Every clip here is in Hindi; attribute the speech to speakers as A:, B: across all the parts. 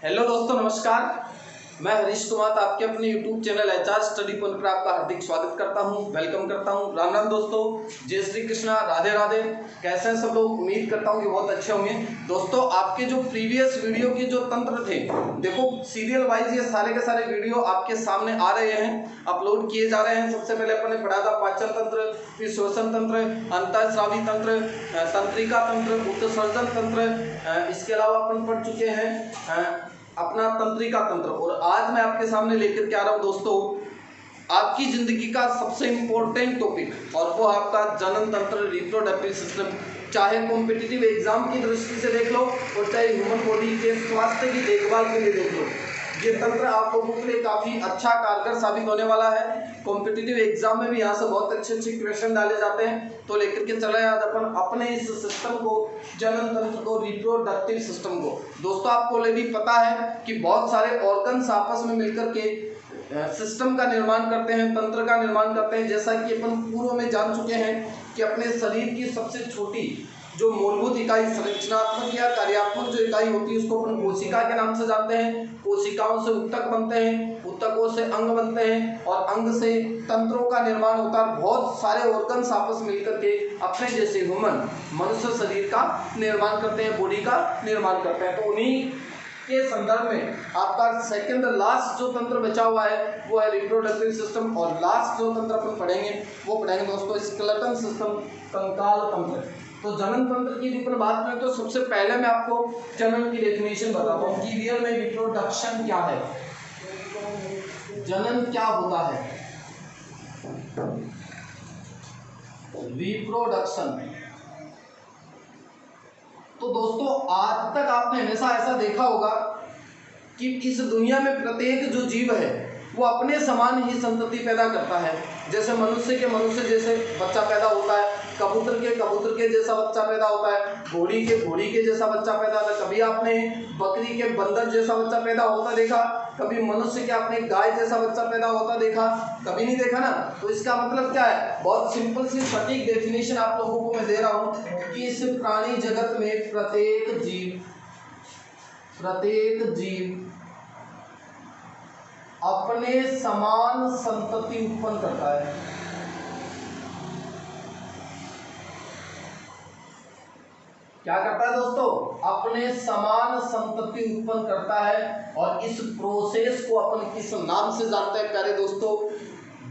A: हेलो दोस्तों, नमस्कार। मैं हरीश कुमार आपके अपने YouTube channel HR study point पर आपका हार्दिक स्वागत करता हूं, वेलकम करता हूं। राम राम दोस्तों, जय श्री कृष्णा, राधे राधे। कैसे हैं सब लोग? उम्मीद करता हूं कि बहुत अच्छे होंगे। दोस्तों, आपके जो प्रीवियस वीडियो के जो तंत्र थे, देखो सीरियल वाइज ये सारे के सारे वीडियो आपके सामने आ रहे हैं, अपलोड किए जा रहे हैं। सबसे पहले अपन ने पढ़ा था पाचन तंत्र, फिर श्वसन तंत्र, अंतःस्रावी तंत्र, तंत्रिका तंत्र, उत्सर्जन तंत्र। इसके अलावा अपन पढ़ चुके हैं अपना तंत्रिका तंत्र। और आज मैं आपके सामने लेकर के आ रहा हूं दोस्तों आपकी जिंदगी का सबसे इंपॉर्टेंट टॉपिक, और वो आपका जनन तंत्र, रिप्रोडक्टिव सिस्टम। चाहे कॉम्पिटिटिव एग्जाम की दृष्टि से देख लो और चाहे ह्यूमन बॉडी के स्वास्थ्य की देखभाल के लिए देख लो, ये तंत्र आप लोगों के लिए काफी अच्छा कारगर साबित होने वाला है। कॉम्पिटिटिव एग्जाम में भी यहाँ से बहुत अच्छे अच्छे क्वेश्चन डाले जाते हैं। तो लेकर के चले आज अपन अपने इस सिस्टम को, जनन तंत्र को, रिप्रोडक्टिव सिस्टम को। दोस्तों, आपको ऑलरेडी पता है कि बहुत सारे ऑर्गन्स आपस में मिलकर के सिस्टम का निर्माण करते हैं, तंत्र का निर्माण करते हैं। जैसा कि अपन पूर्व में जान चुके हैं कि अपने शरीर की सबसे छोटी जो मूलभूत इकाई, संरचनात्मक या कार्यात्मक जो इकाई होती है, उसको अपन कोशिका के नाम से जानते हैं। कोशिकाओं से ऊतक बनते हैं, ऊतकों से अंग बनते हैं, और अंग से तंत्रों का निर्माण होता है। बहुत सारे ऑर्गन्स आपस मिलकर के अपने जैसे ह्यूमन मनुष्य शरीर का निर्माण करते हैं, बॉडी का निर्माण करते हैं। तो उन्हीं के संदर्भ में आपका सेकंड लास्ट जो तंत्र बचा हुआ है वो है रिप्रोडक्टिव सिस्टम। और लास्ट जो तंत्र अपन पढ़ेंगे वो पढ़ेंगे दोस्तों स्केलेटन सिस्टम, कंकाल तंत्र। तो जनन तंत्र की अपन बात करें तो सबसे पहले मैं आपको जनन की डेफिनेशन बताता हूँ कि रियल में रिप्रोडक्शन क्या है, जनन क्या होता है। रिप्रोडक्शन, तो दोस्तों आज तक आपने हमेशा ऐसा देखा होगा कि इस दुनिया में प्रत्येक जो जीव है वो अपने समान ही संतति पैदा करता है। जैसे मनुष्य के मनुष्य जैसे बच्चा पैदा होता है, कबूतर के जैसा बच्चा पैदा होता है, घोड़ी के जैसा बच्चा पैदा होता है। कभी आपने बकरी के बंदर जैसा बच्चा पैदा होता देखा? कभी मनुष्य के आपने गाय जैसा बच्चा पैदा होता देखा? कभी नहीं देखा ना। तो इसका मतलब क्या है? बहुत सिंपल सी सटीक डेफिनेशन आप लोगों को मैं दे रहा हूँ कि इस प्राणी जगत में प्रत्येक जीव अपने समान संतति उत्पन्न करता है। क्या करता है दोस्तों? अपने समान संतति उत्पन्न करता है। और इस प्रोसेस को अपन किस नाम से जानते हैं प्यारे दोस्तों?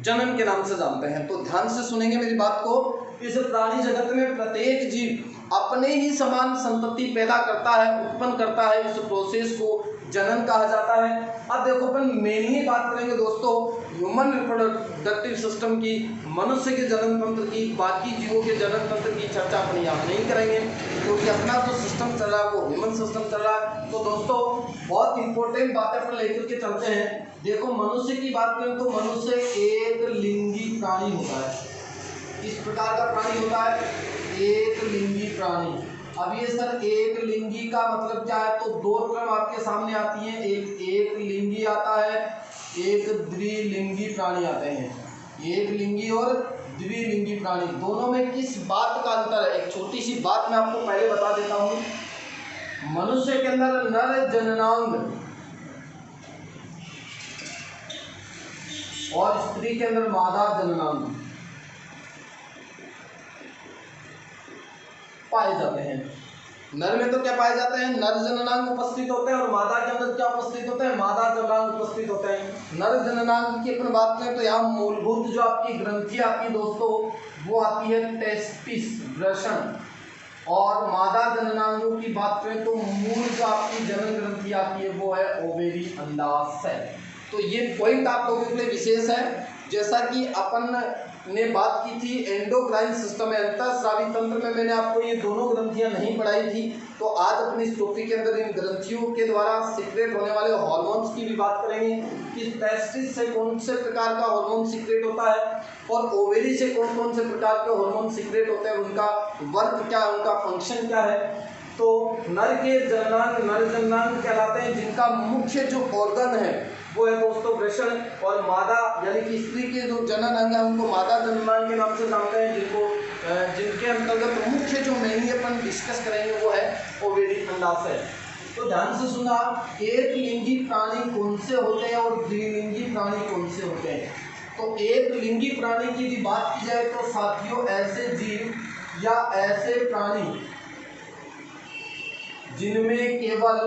A: जनन के नाम से जानते हैं। तो ध्यान से सुनेंगे मेरी बात को। इस प्राणी जगत में प्रत्येक जीव अपने ही समान संतति पैदा करता है, उत्पन्न करता है। इस प्रोसेस को जनन कहा जाता है। अब देखो अपन मेनली बात करेंगे दोस्तों ह्यूमन रिप्रोडक्टिव सिस्टम की, मनुष्य के जनन तंत्र की। बाकी जीवों के जनन तंत्र की चर्चा अपन यहाँ नहीं करेंगे क्योंकि अपना जो सिस्टम चल रहा है वो ह्यूमन सिस्टम चल रहा है। तो दोस्तों बहुत इंपॉर्टेंट बातें अपन लेकर के चलते हैं। देखो मनुष्य की बात करें तो मनुष्य एक लिंगी प्राणी होता है। किस प्रकार का प्राणी होता है? एक लिंगी प्राणी। अब ये सर एक लिंगी का मतलब क्या है? तो दो टर्म आपके सामने आती है, एक लिंगी आता है, एक द्विलिंगी प्राणी आते हैं। एक लिंगी और द्विलिंगी प्राणी दोनों में किस बात का अंतर है? एक छोटी सी बात मैं आपको पहले बता देता हूँ। मनुष्य के अंदर नर जननांग और स्त्री के अंदर मादा जननांग पाए जाते हैं। नर में तो क्या पाए जाते हैं? नर जननांग उपस्थित होते हैं। और मादा के अंदर क्या उपस्थित होते हैं? मादा जननांग उपस्थित होते हैं। नर जननांग की अपन बात करें तो यहाँ मूलभूत जो आपकी ग्रंथि आती है दोस्तों वो आती है टेस्टिस, वृषण। और मादा जननांगों की बात करें तो मूल जो आपकी जनन ग्रंथि आती है वो है ओवेरी, अंडाशय। तो ये पॉइंट आप लोगों के लिए विशेष है। जैसा कि अपन ने बात की थी एंडोक्राइन सिस्टम में, अंतःस्रावी तंत्र में मैंने आपको ये दोनों ग्रंथियां नहीं पढ़ाई थी। तो आज अपने इस टॉपिक के अंदर इन ग्रंथियों के द्वारा सीक्रेट होने वाले हार्मोन्स की भी बात करेंगे कि टेस्टिस से कौन से प्रकार का हार्मोन सीक्रेट होता है और ओवेरी से कौन कौन से प्रकार के हार्मोन सीक्रेट होते हैं, उनका वर्क क्या है, उनका फंक्शन क्या है। तो नर के जननांग नर जननांग कहलाते हैं, जिनका मुख्य जो ऑर्गन है वो है दोस्तों वृषण। और मादा यानी कि स्त्री के जो जनन अंग है उनको मादा जननांग के नाम से जानते हैं, जिनके अंतर्गत मुख्य जो मेनली अपन डिस्कस करेंगे वो है ओवेरी, अंडाशय। तो ध्यान से सुना, एक लिंगी प्राणी कौन से होते हैं और द्विलिंगी प्राणी कौन से होते हैं। तो एक लिंगी प्राणी की यदि बात की जाए तो साथियों ऐसे जीव या ऐसे प्राणी जिनमें केवल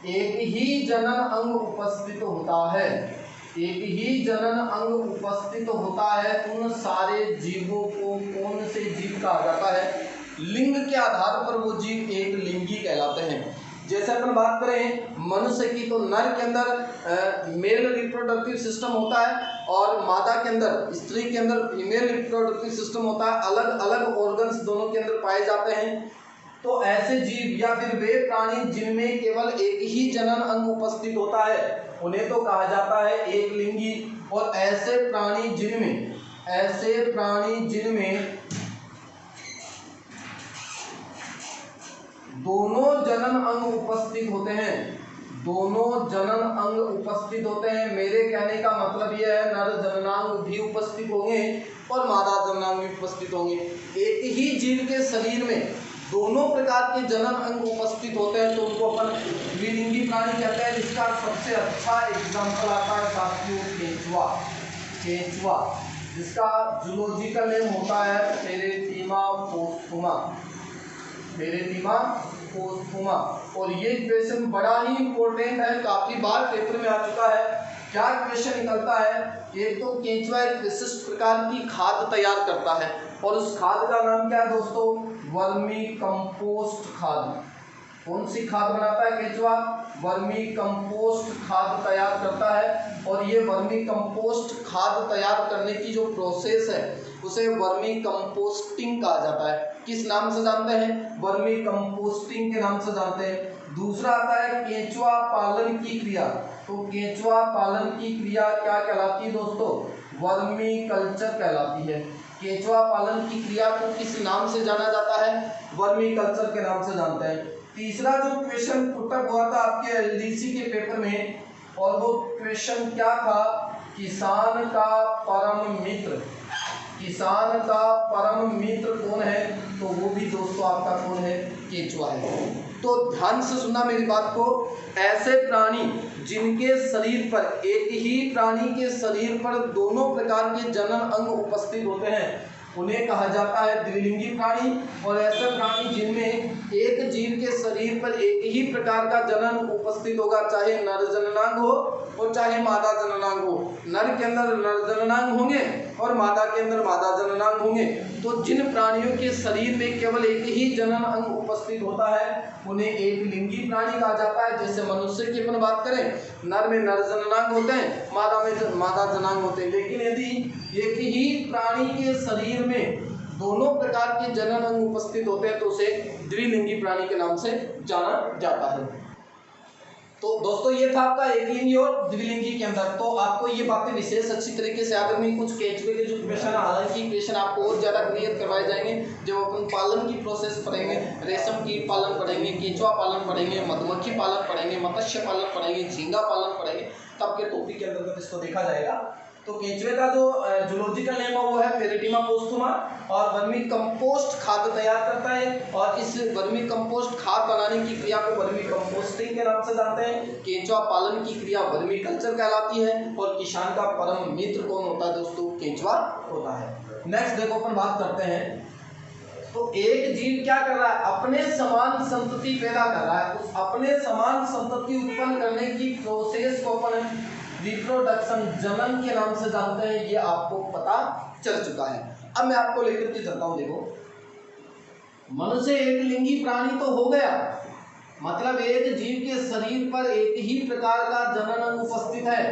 A: एक ही जनन अंग उपस्थित होता है, एक ही जनन अंग उपस्थित होता है, उन सारे जीवों को कौन से जीव कहा जाता है? लिंग के आधार पर वो जीव एक लिंगी कहलाते हैं। जैसे अपन बात करें मनुष्य की, तो नर के अंदर मेल रिप्रोडक्टिव सिस्टम होता है और मादा के अंदर, स्त्री के अंदर फीमेल रिप्रोडक्टिव सिस्टम होता है। अलग अलग ऑर्गन्स दोनों के अंदर पाए जाते हैं। तो ऐसे जीव या फिर वे प्राणी जिनमें केवल एक ही जनन अंग उपस्थित होता है उन्हें तो कहा जाता है एक लिंगी। और ऐसे प्राणी जिनमें दोनों जनन अंग उपस्थित होते हैं, दोनों जनन अंग उपस्थित होते हैं, मेरे कहने का मतलब यह है नर जननांग भी उपस्थित होंगे और मादा जननांग भी उपस्थित होंगे। एक ही जीव के शरीर में दोनों प्रकार के जनन अंग उपस्थित होते हैं तो उनको अपन द्विलिंगी प्राणी कहते हैं। जिसका सबसे अच्छा एग्जाम्पल आता है साथियों केंचुआ, जिसका जूलॉजिकल नेम होता है फेरेटिमा पोस्थुमा। और ये क्वेश्चन बड़ा ही इंपॉर्टेंट है, काफी बार पेपर में आ चुका है। क्या क्वेश्चन निकलता है? एक तो केंचुआ एक विशिष्ट प्रकार की खाद तैयार करता है और उस खाद का नाम क्या है दोस्तों? वर्मी कंपोस्ट खाद। कौन सी खाद बनाता है केंचुआ? वर्मी कंपोस्ट खाद तैयार करता है। और ये वर्मी कंपोस्ट खाद तैयार करने की जो प्रोसेस है उसे वर्मी कंपोस्टिंग कहा जाता है। किस नाम से जानते हैं? वर्मी कंपोस्टिंग के नाम से जानते हैं। दूसरा आता है केंचुआ पालन की क्रिया। तो केंचुआ पालन की क्रिया क्या कहलाती है दोस्तों? वर्मी कल्चर कहलाती है। केंचुआ पालन की क्रिया को किस नाम से जाना जाता है? वर्मी कल्चर के नाम से जानते हैं। तीसरा जो क्वेश्चन पुटअप हुआ था आपके एलडीसी के पेपर में, और वो क्वेश्चन क्या था? किसान का परम मित्र कौन है? तो वो भी दोस्तों आपका कौन है? केंचुआ है। तो ध्यान से सुनना मेरी बात को। ऐसे प्राणी जिनके शरीर पर, एक ही प्राणी के शरीर पर दोनों प्रकार के जनन अंग उपस्थित होते हैं उन्हें कहा जाता है द्विलिंगी प्राणी। और ऐसे प्राणी जिनमें एक जीव के शरीर पर एक ही प्रकार का जनन उपस्थित होगा, चाहे नर जननांग हो और चाहे मादा जननांग हो। नर के अंदर नर जननांग होंगे और मादा के अंदर मादा जननांग होंगे। तो जिन प्राणियों के शरीर में केवल एक ही जनन अंग उपस्थित होता है उन्हें एक लिंगी प्राणी कहा जाता है। जैसे मनुष्य की अपन बात करें, नर में नर जननांग होते हैं, मादा में मादा जननांग होते हैं। लेकिन यदि एक ही प्राणी के शरीर में दोनों प्रकार के जनन अंग उपस्थित होते हैं तो उसे द्विलिंगी प्राणी के नाम से जाना जाता है। तो दोस्तों ये था आपका एक लिंगी और द्विलिंगी के अंदर। तो आपको ये बातें विशेष अच्छी तरीके से याद रखनी। कुछ केंचुए के जो क्वेश्चन, हालांकि क्वेश्चन आपको और ज्यादा क्लियर करवाए जाएंगे जब अपन पालन की प्रोसेस पढ़ेंगे, रेशम कीट पालन पढ़ेंगे, केंचुआ पालन पढ़ेंगे, मधुमक्खी पालन पढ़ेंगे, मत्स्य पालन पढ़ेंगे, झींगा पालन पढ़ेंगे, तब के टॉपिक के अंतर्गत इसको देखा जाएगा। तो केंचुए का जो जूलॉजिकल नेम है वो है फेरेटिमा पोस्थुमा और वर्मी कंपोस्ट खाद तैयार करता है। और इस वर्मी कंपोस्ट खाद बनाने की क्रिया को वर्मी कंपोस्टिंग के नाम से जानते हैं। केंचुआ पालन की क्रिया वर्मी कल्चर कहलाती है। और किसान का परम मित्र कौन होता है दोस्तों? केंचुआ होता है। नेक्स्ट देखो अपन बात करते हैं। तो एक जीव क्या कर रहा है? अपने समान संतति पैदा कर रहा है। उस अपने समान संतति उत्पन्न करने की प्रोसेस को अपन रिप्रोडक्शन, जनन के नाम से जानते हैं। ये आपको पता चल चुका है। अब मैं आपको लेकर के चलता हूं। देखो, मनुष्य एक लिंगी प्राणी तो हो गया, मतलब एक जीव के शरीर पर एक ही प्रकार का जनन अंग उपस्थित है।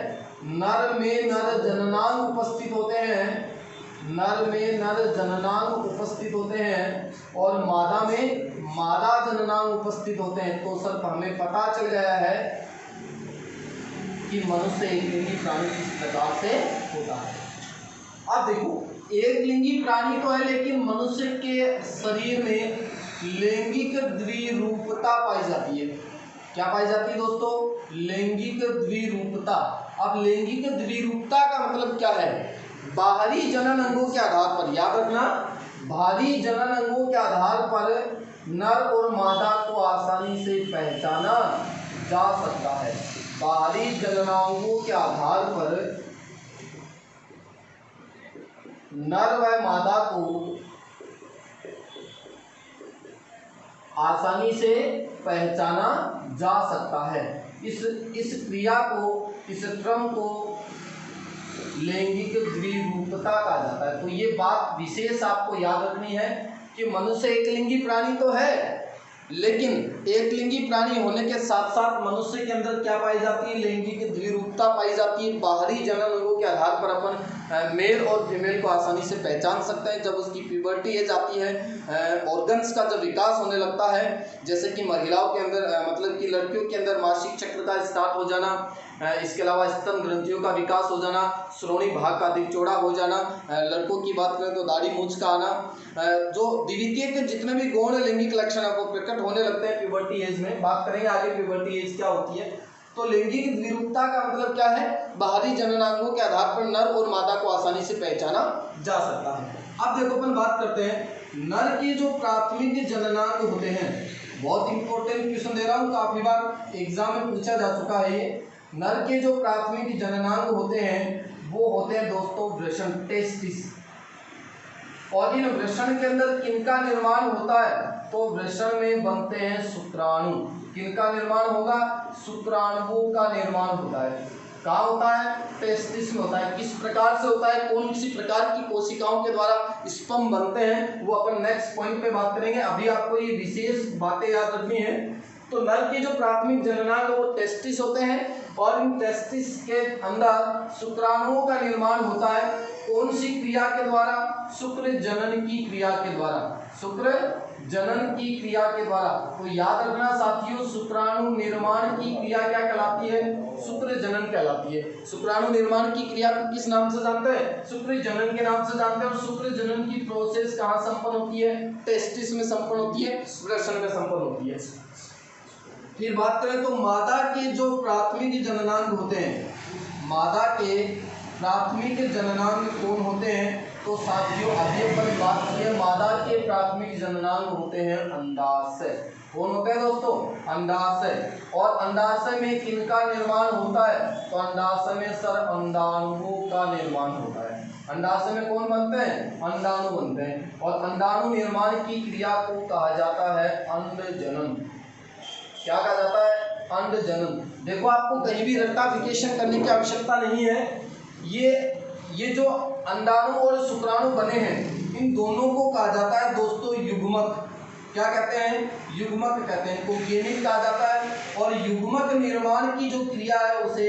A: नर में नर जननांग उपस्थित होते हैं, नर में नर जननांग उपस्थित होते हैं और मादा में मादा जननांग उपस्थित होते हैं। तो सर हमें पता चल गया है कि मनुष्य एक लिंगी प्राणी किस प्रकार से होता है। अब देखो, एक लिंगी प्राणी तो है लेकिन मनुष्य के शरीर में लैंगिक द्विरूपता पाई जाती है। क्या पाई जाती है दोस्तों? लैंगिक द्विरूपता। अब लैंगिक द्विरूपता का मतलब क्या है? बाहरी जनन अंगों के आधार पर, याद रखना, बाहरी जनन अंगों के आधार पर नर और मादा को आसानी से पहचाना जा सकता है। बाहरी जननांगों के आधार पर नर व मादा को आसानी से पहचाना जा सकता है। इस क्रिया को, इस क्रम को लैंगिक द्विरूपता कहा जाता है। तो ये बात विशेष आपको याद रखनी है कि मनुष्य एकलिंगी प्राणी तो है, लेकिन एकलिंगी प्राणी होने के साथ साथ मनुष्य के अंदर क्या पाई जाती है, लैंगिक द्विरूपता पाई जाती है। बाहरी जनन अंगों के आधार पर अपन मेल और फीमेल को आसानी से पहचान सकते हैं। जब उसकी प्यूबर्टी एज आती है, ऑर्गन्स का जब विकास होने लगता है, जैसे कि महिलाओं के अंदर मतलब कि लड़कियों के अंदर मासिक चक्र का स्टार्ट हो जाना, इसके अलावा स्तन ग्रंथियों का विकास हो जाना, श्रोणी भाग का अधिक चौड़ा हो जाना, लड़कों की बात करें तो दाढ़ी मूंछ का आना, जो द्वितीय के जितने भी गौण लैंगिक लक्षण है वो प्रकट होने लगते हैं प्यूबर्टी एज में। बात करेंगे आगे प्यूबर्टी एज क्या होती है। तो लैंगिक द्विरूपता का मतलब क्या है, बाहरी जननांगों के आधार पर नर और मादा को आसानी से पहचाना जा सकता है। अब देखो अपन बात करते हैं नर के जो प्राथमिक जननांग होते हैं। बहुत इंपॉर्टेंट क्वेश्चन दे रहा हूँ, काफी बार एग्जाम में पूछा जा चुका है ये। नर के जो प्राथमिक जननांग होते हैं वो होते हैं दोस्तों वृषण, टेस्टिस। और इन वृषण के अंदर किनका निर्माण होता है, तो वृषण में बनते हैं शुक्राणु। किनका निर्माण होगा, शुक्राणुओं का निर्माण होता है। कहाँ होता है, टेस्टिस में होता है। किस प्रकार से होता है, कौन सी प्रकार की कोशिकाओं के द्वारा स्पर्म बनते हैं, वो अपन नेक्स्ट पॉइंट पे बात करेंगे। अभी आपको ये विशेष बातें याद रखनी है। तो नर के जो प्राथमिक जननांग वो टेस्टिस होते हैं, और इन टेस्टिस के अंदर शुक्राणुओं का निर्माण होता है। कौन सी क्रिया के द्वारा, शुक्र जनन की क्रिया के द्वारा। शुक्र जनन की क्रिया के द्वारा। तो याद रखना साथियों, शुक्राणु निर्माण की क्रिया क्या कहलाती है, शुक्र जनन कहलाती है। शुक्राणु निर्माण की क्रिया को किस नाम से जानते हैं, शुक्र जनन के नाम से जानते हैं। और शुक्र जनन की प्रोसेस कहाँ संपन्न होती है, टेस्टिस में संपन्न होती है, वृषण में संपन्न होती है। फिर बात करें तो मादा के जो प्राथमिक जननांग होते हैं, मादा के प्राथमिक जननांग कौन होते हैं, तो साथियों अभी अपन बात की है मादा के प्राथमिक जननांग होते हैं अंडाशय। कौन होते हैं दोस्तों, अंडाशय। और अंडाशय में किनका निर्माण होता है, तो अंडाशय में सर अंडाणुओं का निर्माण होता है। अंडाशय में कौन बनते हैं, अंडाणु बनते हैं। और अंडाणु निर्माण की क्रिया को कहा जाता है अंडजनन। क्या कहा जाता है, अंडजनन। देखो आपको कहीं भी रेक्टिफिकेशन करने की आवश्यकता नहीं है। ये जो अंडाणु और शुक्राणु बने हैं, इन दोनों को कहा जाता है दोस्तों युग्मक। क्या कहते हैं, युग्मक कहते हैं। इनको गेमिट कहा जाता है। और युग्मक निर्माण की जो क्रिया है उसे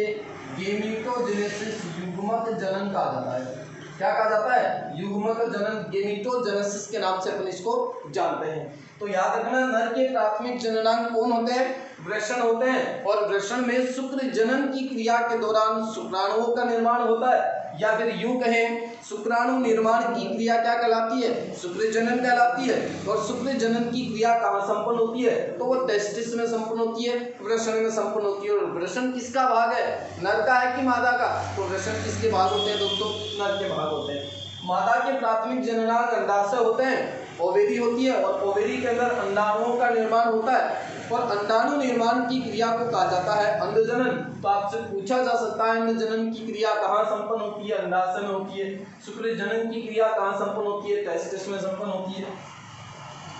A: गेमिटोजेनेसिस, युग्मक जनन कहा जाता है। क्या कहा जाता है, युग्मक जनन, गेमिटोजेनेसिस के नाम से अपन इसको जानते हैं। तो याद रखना नर के प्राथमिक जननांग कौन होते हैं, वृषण होते हैं। और वृषण में शुक्र जनन की क्रिया के दौरान शुक्राणुओं का निर्माण होता है, या फिर यूं कहें शुक्राणु निर्माण की क्रिया क्या कहलाती है, शुक्र जनन कहलाती है। और शुक्र जनन की क्रिया कहाँ संपन्न होती है, तो वो टेस्टिस में संपन्न होती है, वृषण में संपन्न होती है। और वृषण किसका भाग है, नर का है कि मादा का, तो वृषण किसके भाग होते हैं दोस्तों, नर के भाग होते हैं। मादा के प्राथमिक जननांग अंडाशय होते हैं, ओवेरी होती है, और ओवेरी के अंदर अंडाणुओं का निर्माण होता है। और अंडाणु निर्माण की क्रिया को कहा जाता है अंडजनन। तो आपसे पूछा जा सकता है अंडजनन की क्रिया कहाँ संपन्न होती है, अंडाशय में होती है। शुक्र जनन की क्रिया कहाँ संपन्न होती है, टेस्टिस में संपन्न होती है।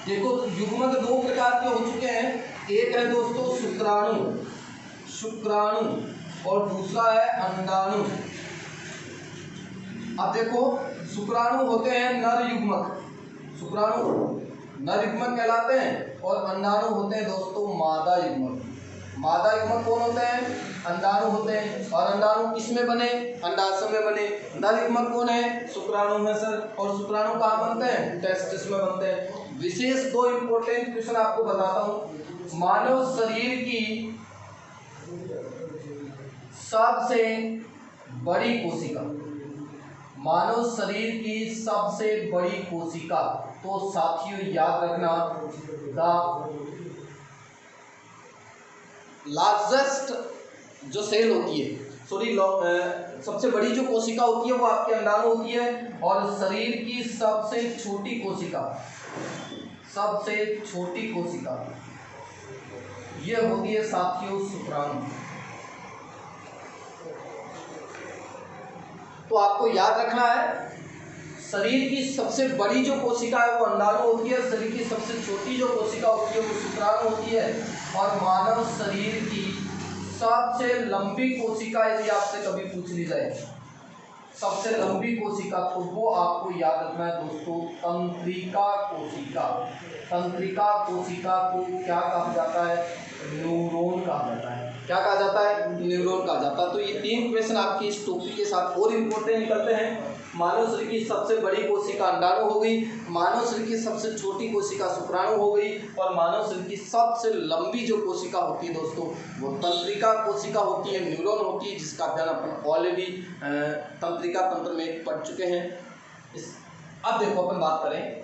A: देखो युग्मक दो प्रकार के हो चुके हैं, एक है दोस्तों शुक्राणु और दूसरा है अंडाणु। अब देखो शुक्राणु होते हैं नर युग्मक, शुक्राणु नर युग्मक कहलाते हैं। और अंडाणु होते हैं दोस्तों मादा युग्मक। मादा युग्मक कौन होते हैं, अंडाणु होते हैं। और अंडाणु किस में बने, अंडाशय में बने। नर युग्मक कौन है, शुक्राणु में सर। और शुक्राणु कहाँ बनते हैं, टेस्टिस में बनते हैं। विशेष दो इंपॉर्टेंट क्वेश्चन आपको बताता हूँ। मानव शरीर की सबसे बड़ी कोशिका, मानव शरीर की सबसे बड़ी कोशिका, तो साथियों याद रखना द लार्जेस्ट जो सेल होती है, सॉरी सबसे बड़ी जो कोशिका होती है वो आपके अंडाणु होती है, और शरीर की सबसे छोटी कोशिका, सबसे छोटी कोशिका ये होती है साथियों शुक्राणु। तो आपको याद रखना है, शरीर की सबसे बड़ी जो कोशिका है वो अंडाणु होती है, शरीर की सबसे छोटी जो कोशिका होती है वो शुक्राणु होती है, और मानव शरीर की सबसे लंबी कोशिका यदि आपसे कभी पूछ ली जाए, सबसे लंबी कोशिका, तो वो आपको याद रखना है दोस्तों, तंत्रिका कोशिका। तंत्रिका कोशिका को क्या कहा जाता है? न्यूरॉन कहा जाता है। क्या कहा जाता है? न्यूरॉन कहा जाता है। तो ये 3 क्वेश्चन आपकी इस टॉपिक के साथ और इम्पोर्टेंट निकलते हैं। मानव शरीर की सबसे बड़ी कोशिका अंडाणु हो गई, मानव शरीर की सबसे छोटी कोशिका शुक्राणु हो गई, और मानव शरीर की सबसे लंबी जो कोशिका होती है दोस्तों वो तंत्रिका कोशिका होती है, न्यूरॉन होती है, जिसका अध्ययन अपन ऑलरेडी तंत्रिका तंत्र में पढ़ चुके हैं। अब देखो अपन बात करें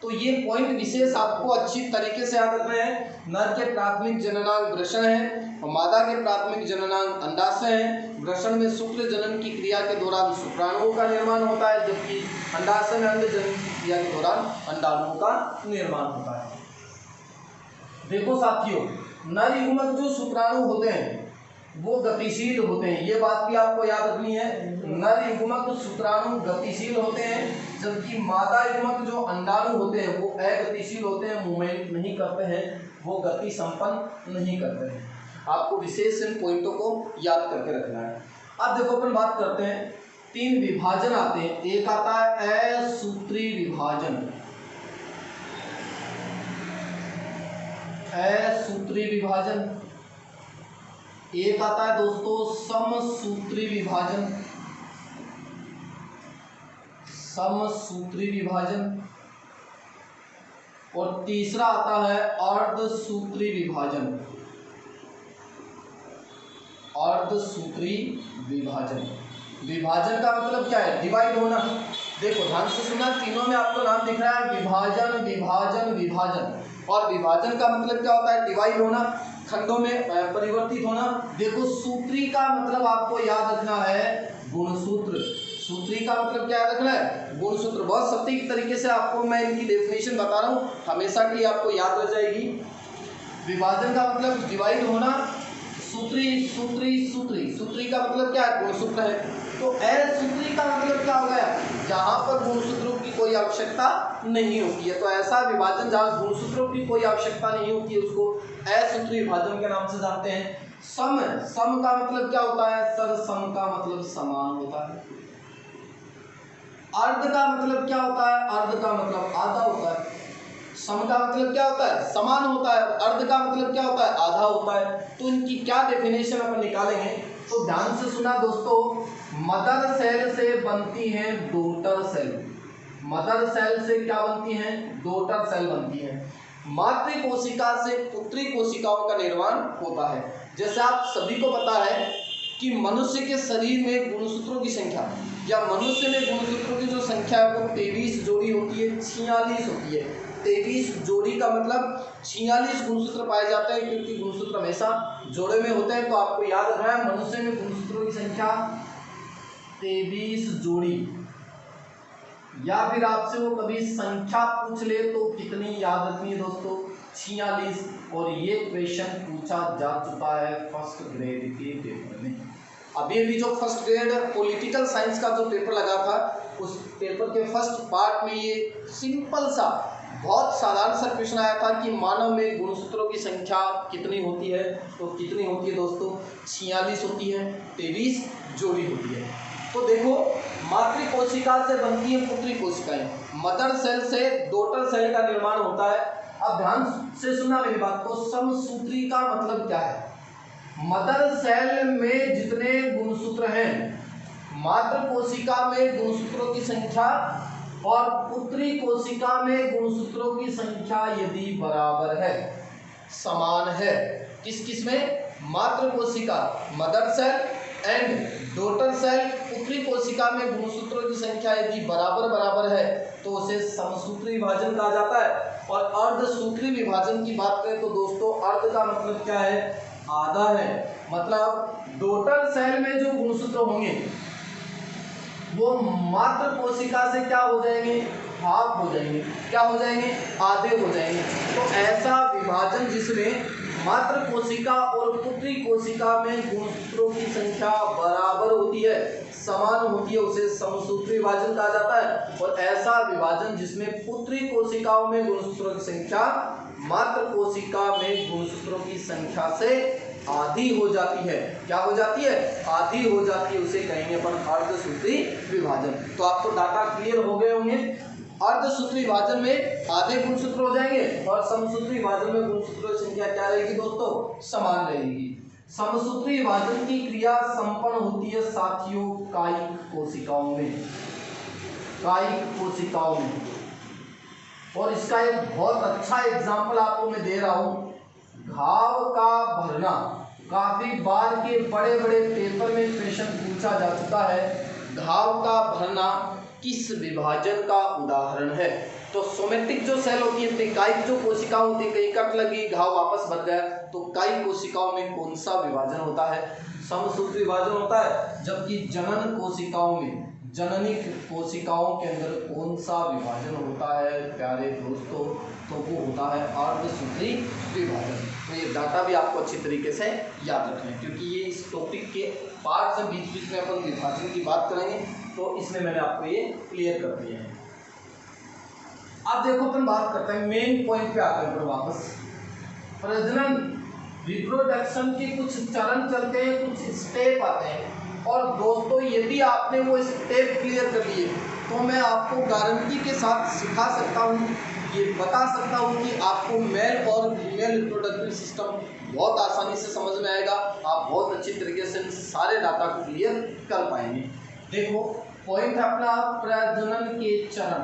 A: तो ये पॉइंट विशेष आपको अच्छी तरीके से याद रखना है। नर के प्राथमिक जननांग वृषण है, और मादा के प्राथमिक जननांग अंडाशय है। वृषण में शुक्र जनन की क्रिया के दौरान शुक्राणुओं का निर्माण होता है, जबकि अंडाशय में अंड जनन की क्रिया के दौरान अंडाणुओं का निर्माण होता है। देखो साथियों, नर युग्मक जो शुक्राणु होते हैं वो गतिशील होते हैं, ये बात भी आपको याद रखनी है। नर युग्मक शुक्राणु गतिशील होते हैं, जबकि मादा युग्मक जो अंडाणु होते हैं वो अगतिशील होते हैं, मूवमेंट नहीं करते हैं, वो गति संपन्न नहीं करते हैं। आपको विशेष इन पॉइंटों को याद करके रखना है। अब देखो अपन बात करते हैं, 3 विभाजन आते हैं। एक आता है असूत्री विभाजन, असूत्री विभाजन। एक आता है दोस्तों समसूत्री विभाजन, समसूत्री विभाजन, और तीसरा आता है अर्धसूत्री विभाजन, अर्धसूत्री विभाजन। विभाजन का मतलब क्या है? डिवाइड होना। देखो ध्यान से सुनना, तीनों में आपको नाम दिख रहा है विभाजन विभाजन विभाजन, और विभाजन का मतलब क्या होता है? डिवाइड होना, खंडों में परिवर्तित होना। देखो सूत्री का मतलब आपको याद रखना है गुणसूत्र। सूत्री का मतलब क्या याद रखना है? गुणसूत्र। बहुत सटीक तरीके से आपको मैं इनकी डेफिनेशन बता रहा हूँ, हमेशा के लिए आपको याद रह जाएगी। विभाजन का मतलब डिवाइड होना, सूत्री सूत्री सूत्री, सूत्री का मतलब क्या है? गुणसूत्र है। तो असूत्री का मतलब क्या हो गया? जहाँ पर गुणसूत्रों की कोई आवश्यकता नहीं होती है। तो ऐसा विभाजन जहाँ गुणसूत्रों की कोई आवश्यकता नहीं होती है उसको असूत्री विभाजन के नाम से जानते हैं। सम, सम का मतलब क्या होता है? सर सम का मतलब समान होता है। अर्ध का मतलब क्या होता है? अर्ध का मतलब आधा होता है। सम का मतलब क्या होता है? समान होता है। अर्ध का मतलब क्या होता है? आधा होता है। तो इनकी क्या डेफिनेशन अपन निकालेंगे, तो ध्यान से सुना दोस्तों। मदर सेल से बनती है डॉटर सेल। मदर सेल से क्या बनती है? डॉटर सेल बनती है। मातृ कोशिका से पुत्री कोशिकाओं का निर्माण होता है। जैसे आप सभी को पता है कि मनुष्य के शरीर में गुणसूत्रों की संख्या, या मनुष्य में गुणसूत्रों की जो संख्या है वो 23 जोड़ी होती है, 46 होती है। 23 जोड़ी का मतलब 46 गुणसूत्र पाए जाते हैं, क्योंकि गुणसूत्र हमेशा जोड़े में होते हैं। तो आपको याद रखना है मनुष्य में गुणसूत्रों की संख्या 23 जोड़ी, या फिर आपसे वो कभी संख्या पूछ ले तो कितनी याद रखनी है दोस्तों? 46। और ये क्वेश्चन पूछा जा चुका है फर्स्ट ग्रेड के पेपर में। अभी अभी जो फर्स्ट ग्रेड पॉलिटिकल साइंस का जो पेपर लगा था, उस पेपर के फर्स्ट पार्ट में ये सिंपल सा बहुत साधारण सा क्वेश्चन आया था कि मानव में गुणसूत्रों की संख्या कितनी होती है? तो कितनी होती है दोस्तों? 46 होती है, 23 जोड़ी होती है। तो देखो, मातृ कोशिका से बनती है पुत्री कोशिकाएं, मदर सेल से डॉटर सेल का निर्माण होता है। अब ध्यान से सुनना मेरी बात को। समसूत्री का मतलब क्या है? मदर सेल में जितने गुणसूत्र हैं, मातृ कोशिका में गुणसूत्रों की संख्या और पुत्री कोशिका में गुणसूत्रों की संख्या यदि बराबर है, समान है, किस किस में? मातृ कोशिका mother cell and daughter cell पुत्री कोशिका में गुणसूत्रों की संख्या यदि बराबर है तो उसे समसूत्री विभाजन कहा जाता है। और अर्धसूत्री विभाजन की बात करें तो दोस्तों अर्ध का मतलब क्या है? आधा है। मतलब डॉटर सेल में जो गुणसूत्र होंगे वो मात्र कोशिका से क्या हो जाएंगे, हाफ हो जाएंगे। क्या हो जाएंगे, आधे हो जाएंगे। तो ऐसा विभाजन जिसमें मात्र कोशिका और पुत्री कोशिका में गुणसूत्रों की संख्या बराबर होती है, समान होती है, उसे समसूत्री विभाजन कहा जाता है। और ऐसा विभाजन जिसमें पुत्री कोशिकाओं में गुणसूत्रों की संख्या मात्र कोशिका में गुणसूत्रों की संख्या से आधी हो जाती है। क्या हो जाती है, आधी हो जाती है, उसे कहेंगे अपन अर्धसूत्री विभाजन। तो आपको डाटा क्लियर हो गए होंगे। अर्धसूत्री विभाजन में आधे गुणसूत्र हो जाएंगे और समसूत्री विभाजन में गुणसूत्रों की संख्या क्या रहेगी दोस्तों, समान रहेगी। समसूत्री विभाजन की क्रिया संपन्न होती है साथियों कायिक कोशिकाओं में, कायिक कोशिकाओं में। और इसका एक बहुत अच्छा एग्जाम्पल आपको मैं दे रहा हूं, घाव का भरना। काफी बार के बड़े बड़े पेपर में क्वेश्चन पूछा जा चुका है, घाव का भरना किस विभाजन का उदाहरण है। तो सोमेटिक जो सेल होती है, कायिक जो कोशिका होती है, कहीं कट लगी, घाव वापस भर गया, तो कायिक कोशिकाओं में कौन सा विभाजन होता है, समसूत्री विभाजन होता है। जबकि जनन कोशिकाओं में, जननी कोशिकाओं के अंदर कौन सा विभाजन होता है प्यारे दोस्तों, तो वो होता है अर्धसूत्री विभाजन। तो ये डाटा भी आपको अच्छी तरीके से याद रखना है, क्योंकि ये इस टॉपिक के पार्ट से बीच बीच में अपन विभाजन की बात करेंगे, तो इसमें मैंने आपको ये क्लियर कर दिया है। अब देखो अपन बात करते हैं, मेन पॉइंट पे आते हैं वापस। प्रजनन रिप्रोडक्शन के कुछ चरण चलते हैं, कुछ स्टेप आते हैं। और दोस्तों यदि आपने वो स्टेप क्लियर कर लिए तो मैं आपको गारंटी के साथ सिखा सकता हूँ, ये बता सकता हूँ कि आपको मेल और फीमेल रिप्रोडक्टिव सिस्टम बहुत आसानी से समझ में आएगा। आप बहुत अच्छी तरीके से सारे डाटा को क्लियर कर पाएंगे। देखो पॉइंट अपना प्रजनन के चरण,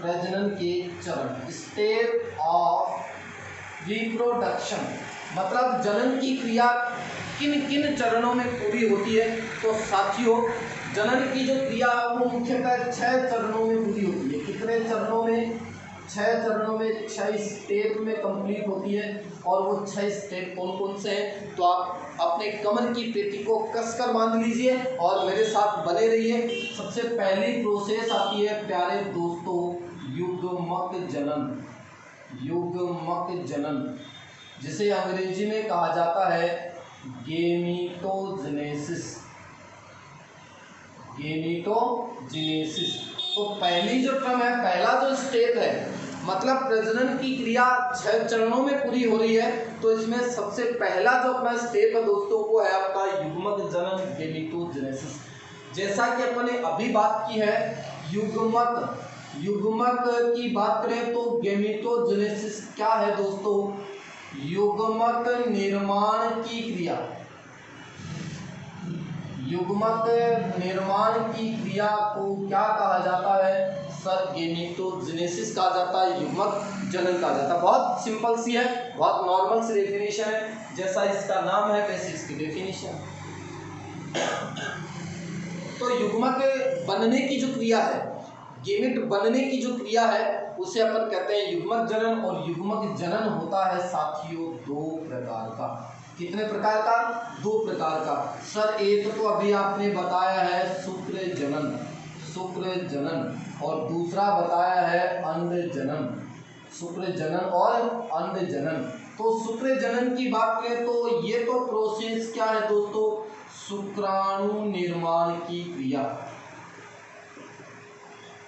A: प्रजनन के चरण, स्टेप ऑफ रिप्रोडक्शन, मतलब जनन की क्रिया किन किन चरणों में पूरी होती है। तो साथियों जनन की जो क्रिया है वो मुख्यतः 6 चरणों में पूरी होती है। कितने चरणों में, 6 चरणों में, 6 स्टेप में कंप्लीट होती है। और वो 6 स्टेप कौन कौन से हैं, तो आप अपने कमर की पेटी को कसकर बांध लीजिए और मेरे साथ बने रहिए। सबसे पहली प्रोसेस आती है प्यारे दोस्तों युग्मक जनन, युग्मक जनन, जिसे अंग्रेजी में कहा जाता है गेमीटोजेनेसिस, गेमीटोजेनेसिस। तो पहली जो टर्म है, पहला जो स्टेप है, मतलब प्रजनन की क्रिया 6 चरणों में पूरी हो रही है, तो इसमें सबसे पहला जो अपना स्टेप है दोस्तों वो है आपका युग्मक जनन, गेमीटोजेनेसिस। जैसा कि अपन ने अभी बात की है युग्मक, युग्मक की बात करें तो गेमीटोजेनेसिस क्या है दोस्तों, युग्मक निर्माण की क्रिया, युग्मक निर्माण की क्रिया को क्या कहा जाता है सर, गेमीटोजेनेसिस कहा जाता है, युग्मक जनन कहा जाता है। बहुत सिंपल सी है, बहुत नॉर्मल सी डेफिनेशन है, जैसा इसका नाम है वैसे इसकी डेफिनेशन। तो युग्मक बनने की जो क्रिया है, गेमिट बनने की जो क्रिया है, उसे अपन कहते हैं युग्मक जनन। और युग्मक जनन होता है साथियों 2 प्रकार का। कितने प्रकार का, 2 प्रकार का। सर एक तो अभी आपने बताया है शुक्र जनन, शुक्र जनन, और दूसरा बताया है अंड जनन, शुक्र जनन और अंड जनन। तो शुक्र जनन की बात करें तो ये तो प्रोसेस क्या है दोस्तों, शुक्राणु निर्माण की क्रिया,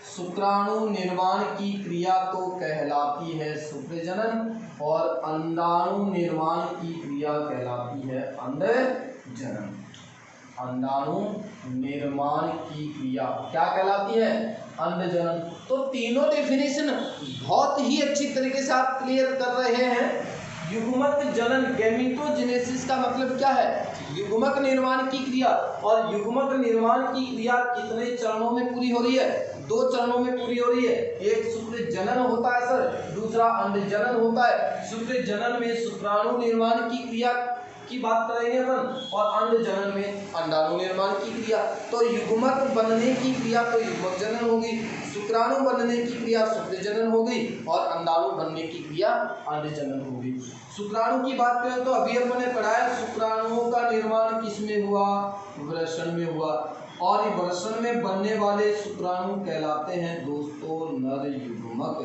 A: शुक्राणु निर्माण की क्रिया तो कहलाती है शुक्र जनन, और अंडाणु निर्माण की क्रिया कहलाती है अंड जनन। अंडाणु निर्माण की क्रिया क्या कहलाती है, अंड जनन। तो तीनों डेफिनेशन बहुत ही अच्छी तरीके से आप क्लियर कर रहे हैं। युग्मक जनन, गेमीटोजेनेसिस का मतलब क्या है, युग्मक निर्माण की क्रिया। और युग्मक निर्माण की क्रिया कितने चरणों में पूरी हो रही है, 2 चरणों में पूरी हो रही है। एक शुक्र जनन होता है सर, दूसरा अंड जनन होता है। शुक्र जनन में शुक्राणु निर्माण की क्रिया की बात करेंगे अपन, और अंड जनन में अंडाणु निर्माण की क्रिया। तो युग्मक बनने की क्रिया तो युग्मक जनन होगी, शुक्र शुक्राणु बनने की क्रिया शुक्रजनन हो गई और अंडाणु बनने की क्रिया अंडजनन हो गई। शुक्राणु की बात करें तो अभी अपने पढ़ा है शुक्राणुओं का निर्माण किसमें हुआ, वृषण में हुआ, और वृषण में बनने वाले शुक्राणु कहलाते हैं दोस्तों नर युग्मक।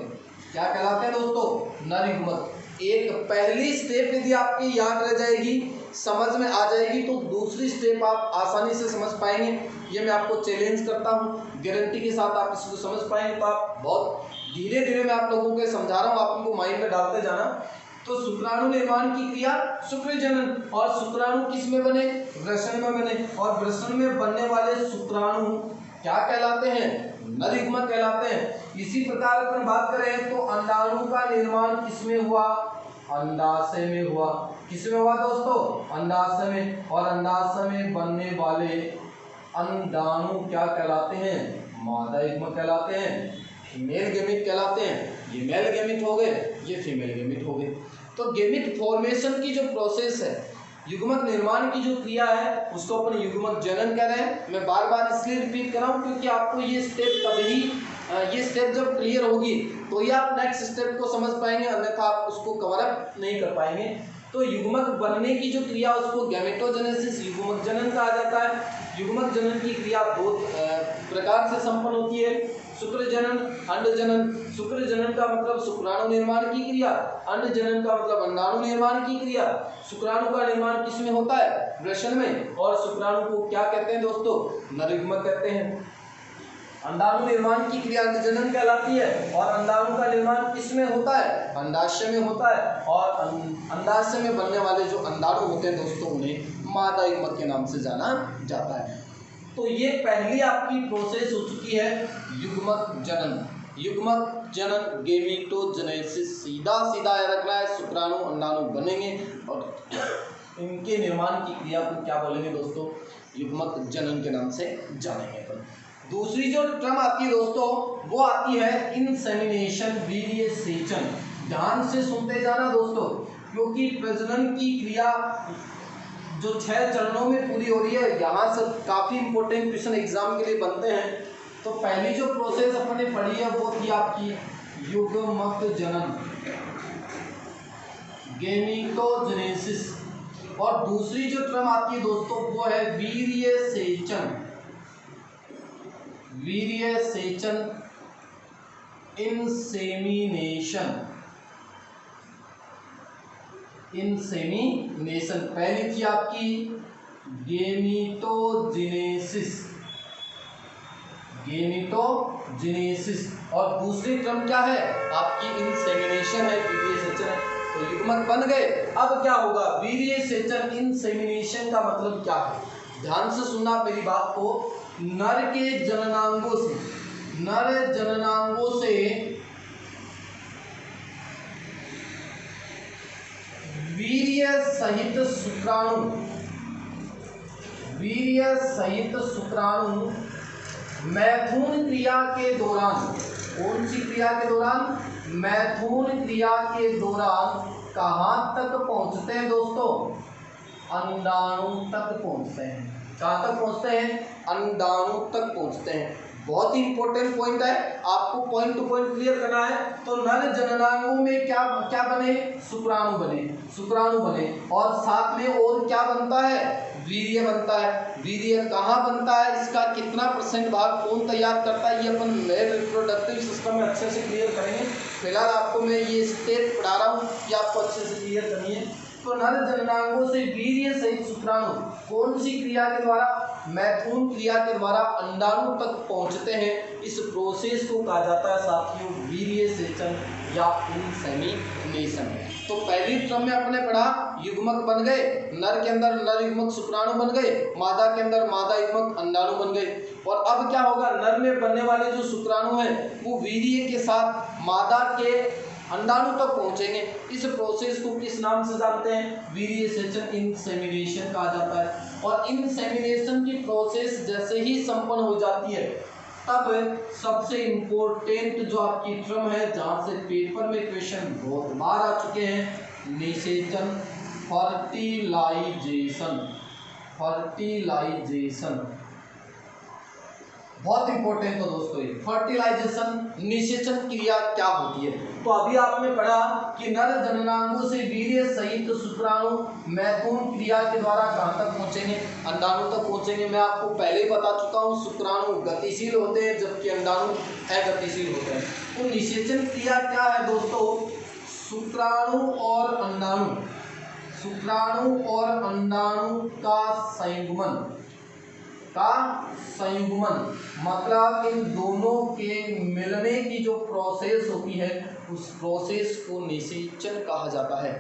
A: क्या कहलाते हैं दोस्तों, नर युग्मक। एक पहली स्टेप यदि आपकी याद रह जाएगी, समझ में आ जाएगी, तो दूसरी स्टेप आप आसानी से समझ पाएंगे। ये मैं आपको चैलेंज करता हूँ, गारंटी के साथ आप इसको समझ पाएंगे। तो आप बहुत धीरे धीरे मैं आप लोगों को समझा रहा हूँ, आप उनको माइंड में डालते जाना। तो शुक्राणु निर्माण की क्रिया शुक्रजनन, और शुक्राणु किस में बने, वृषण में बने, और वृषण में बनने वाले शुक्राणु क्या कहलाते हैं, नर युग्मक कहलाते हैं। इसी प्रकार अपन बात करें तो अंडाणु का निर्माण किसमें हुआ, अंडाशय में हुआ। किसमें हुआ दोस्तों, अंडाशय में, और अंडाशय में बनने वाले अंडाणु क्या कहलाते हैं, मादा युग्मक कहलाते हैं, फीमेल गेमिट कहलाते हैं। ये मेल गेमिट हो गए, ये फीमेल गेमिट हो गए। तो गेमिट फॉर्मेशन की जो प्रोसेस है, युग्मक निर्माण की जो क्रिया है, उसको अपन युग्मक जनन कह रहे हैं। मैं बार बार इसलिए रिपीट कर रहा हूँ क्योंकि आपको ये स्टेप तभी, ये स्टेप जब क्लियर होगी तो ये आप नेक्स्ट स्टेप को समझ पाएंगे, अन्यथा आप उसको कवर अप नहीं कर पाएंगे। तो युग्मक बनने की जो क्रिया उसको गैमेटोजेनेसिस, युग्मक जनन कहा जाता है। युग्मक जनन की क्रिया दो प्रकार से संपन्न होती है, शुक्रजनन, अंडजनन। शुक्रजनन का मतलब शुक्राणु निर्माण की क्रिया, अंडजनन का मतलब अंडाणु निर्माण की क्रिया। शुक्राणु का निर्माण किसमें होता है, वृषण में, और शुक्राणु को क्या कहते हैं दोस्तों, नर युग्मक कहते हैं। अंडाणु निर्माण की क्रिया अंडजनन कहलाती है, और अंडाणु का निर्माण किसमें होता है, अंडाशय में होता है, और अंडाशय में बनने वाले जो अंडाणु होते हैं दोस्तों उन्हें मादा युग्मक के नाम से जाना जाता है। तो ये पहली आपकी प्रोसेस हो चुकी है युग्मक जनन। युग्मक जनन, गेमेटोजेनेसिस, सीधा सीधा रखना है, शुक्राणु अंडाणु बनेंगे और इनके निर्माण की क्रिया को क्या बोलेंगे दोस्तों, युग्मक जनन के नाम से जानेंगे अपन। दूसरी जो टर्म आती है दोस्तों वो आती है इंसेमिनेशन, वीर्य सेचन। ध्यान से सुनते जाना दोस्तों, क्योंकि प्रजनन की क्रिया जो 6 चरणों में पूरी हो रही है, यहाँ से काफ़ी इंपॉर्टेंट क्वेश्चन एग्जाम के लिए बनते हैं। तो पहली जो प्रोसेस अपने पढ़ी है वो थी आपकी युग्मक जनन, गेमेटोजेनेसिस, और दूसरी जो टर्म आती है दोस्तों वो है वीर्य सेचन, वीर्य सेचन, इंसेमिनेशन, इंसेमिनेशन। पहली थी आपकी गेमेटोजेनेसिस, गेमेटोजेनेसिस, और दूसरी टर्म क्या है आपकी इंसेमिनेशन है, वीर्य सेचन है। तो युग्मक बन गए, अब क्या होगा, वीर्य सेचन, इंसेमिनेशन का मतलब क्या है, ध्यान से सुनना मेरी बात को। नर के जननांगों से, नर जननांगों से वीर्य सहित शुक्राणु, वीर्य सहित शुक्राणु मैथुन क्रिया के दौरान, कौन सी क्रिया के दौरान, मैथुन क्रिया के दौरान कहाँ तक पहुँचते हैं दोस्तों, अंडाणु तक पहुँचते हैं। कहाँ तक पहुँचते हैं, अंडाणु तक पहुँचते हैं। बहुत ही इंपॉर्टेंट पॉइंट है, आपको पॉइंट टू पॉइंट क्लियर करना है। तो नर जननांगों में क्या क्या बने, शुक्राणु बने, शुक्राणु बने, और साथ में और क्या बनता है, वीर्य बनता है। वीर्य कहाँ बनता है, इसका कितना % भाग कौन तैयार करता है, ये अपन मेल रिप्रोडक्टिव सिस्टम में अच्छे से क्लियर करेंगे। फिलहाल आपको मैं ये स्टेप पढ़ा रहा हूँ कि आपको अच्छे से क्लियर करनी है। तो नर जननांगों से वीर्य सहित शुक्राणु कौन सी क्रिया के द्वारा, मैथुन क्रिया के द्वारा अंडाणु तक पहुंचते हैं। इस प्रोसेस को कहा जाता है साथियों वीर्य सेचन या इंसेमिनेशन। तो पहली टर्म में अपने पढ़ा युग्मक बन गए, नर के अंदर नर युग्मक शुक्राणु बन गए, मादा के अंदर मादा युग्मक अंडाणु बन गए। और अब क्या होगा, नर में बनने वाले जो शुक्राणु हैं वो वीर्य के साथ मादा के अंडाणु तक पहुंचेंगे। इस प्रोसेस को किस नाम से जानते हैं, वीर्य सेचन, इंसेमिनेशन कहा जाता है। और इंसेमिनेशन की प्रोसेस जैसे ही संपन्न हो जाती है तब सबसे इम्पोर्टेंट जो आपकी टर्म है, जहाँ से पेपर में क्वेश्चन बहुत बार आ चुके हैं, निषेचन, फर्टिलाइजेशन, फर्टिलाइजेशन। बहुत इंपॉर्टेंट है दोस्तों ये फर्टिलाइजेशन, निषेचन क्रिया क्या होती है। तो अभी आपने पढ़ा कि नर जननांगों से वीर्य सहित शुक्राणु मैथुन क्रिया के द्वारा कहां तक पहुंचेंगे, अंडाणु तक पहुंचेंगे। मैं आपको पहले ही बता चुका हूं शुक्राणु गतिशील होते हैं जबकि अंडाणु अगतिशील होते हैं। तो निषेचन क्रिया क्या है दोस्तों, शुक्राणु और अंडाणु, शुक्राणु और अंडाणु का संयुग्मन मतलब इन दोनों के मिलने की जो प्रोसेस होती है उस प्रोसेस को निषेचन कहा जाता है।